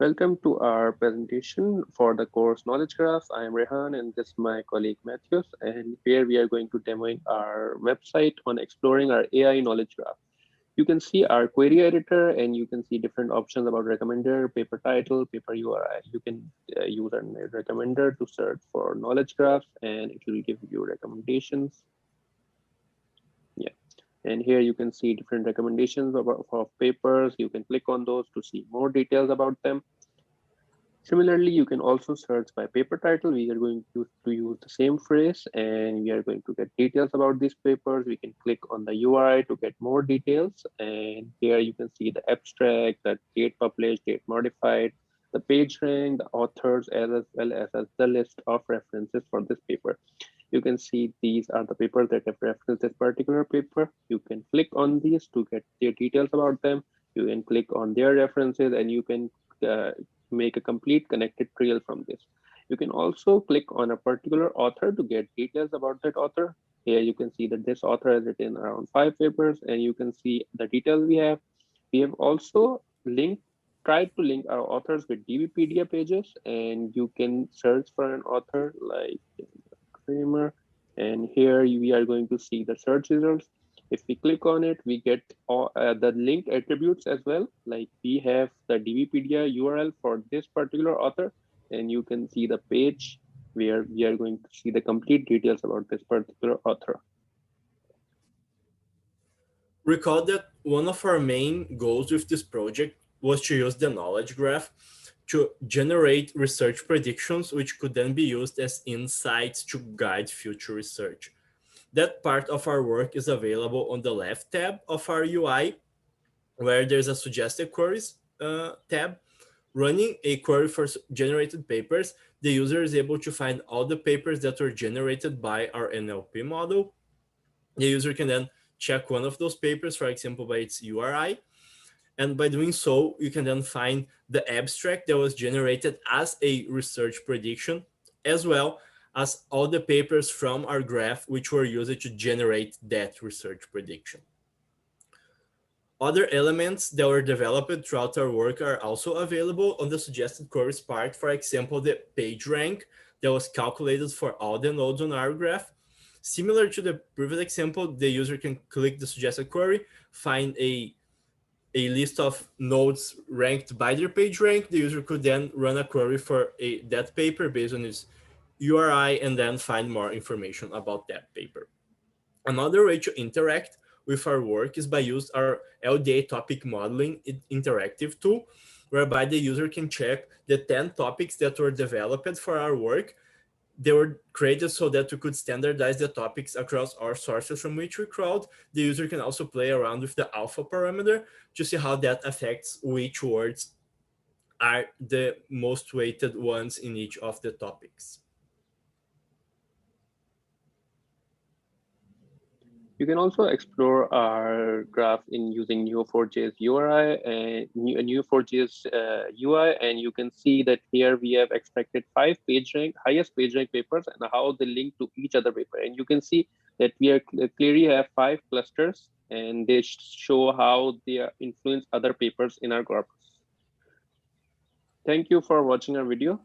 Welcome to our presentation for the course Knowledge Graph. I am Rehan and this is my colleague Matthews, and here we are going to demoing our website on exploring our AI knowledge graph. You can see our query editor and you can see different options about recommender, paper title, paper URI. You can use a recommender to search for knowledge graphs and it will give you recommendations. Yeah. And here you can see different recommendations of papers. You can click on those to see more details about them. Similarly, you can also search by paper title. We are going to use the same phrase and we are going to get details about these papers. We can click on the URI to get more details. And here you can see the abstract, the date published, date modified, the page rank, the authors, as well as the list of references for this paper. You can see these are the papers that have referenced this particular paper. You can click on these to get their details about them. You can click on their references and you can make a complete connected trail from this. You can also click on a particular author to get details about that author. Here you can see that this author has written around 5 papers and you can see the details we have. We have also tried to link our authors with DBpedia pages, and you can search for an author like Kramer, and here we are going to see the search results. If we click on it, we get the link attributes as well. Like we have the DBpedia URL for this particular author, and you can see the page where we are going to see the complete details about this particular author. Recall that one of our main goals with this project was to use the knowledge graph to generate research predictions, which could then be used as insights to guide future research. That part of our work is available on the left tab of our UI, where there's a suggested queries tab. Running a query for generated papers, the user is able to find all the papers that were generated by our NLP model. The user can then check one of those papers, for example, by its URI. And by doing so, you can then find the abstract that was generated as a research prediction, as well as all the papers from our graph, which were used to generate that research prediction. Other elements that were developed throughout our work are also available on the suggested queries part. For example, the page rank that was calculated for all the nodes on our graph. Similar to the previous example, the user can click the suggested query, find a list of nodes ranked by their page rank. The user could then run a query for that paper based on its URI and then find more information about that paper. Another way to interact with our work is by using our LDA topic modeling interactive tool, whereby the user can check the 10 topics that were developed for our work. They were created so that we could standardize the topics across our sources from which we crawled. The user can also play around with the alpha parameter to see how that affects which words are the most weighted ones in each of the topics. You can also explore our graph in using Neo4j's URI and Neo4j's UI, and you can see that here we have extracted 5 highest page rank papers and how they link to each other paper. And you can see that we are clearly have 5 clusters, and they show how they influence other papers in our corpus. Thank you for watching our video.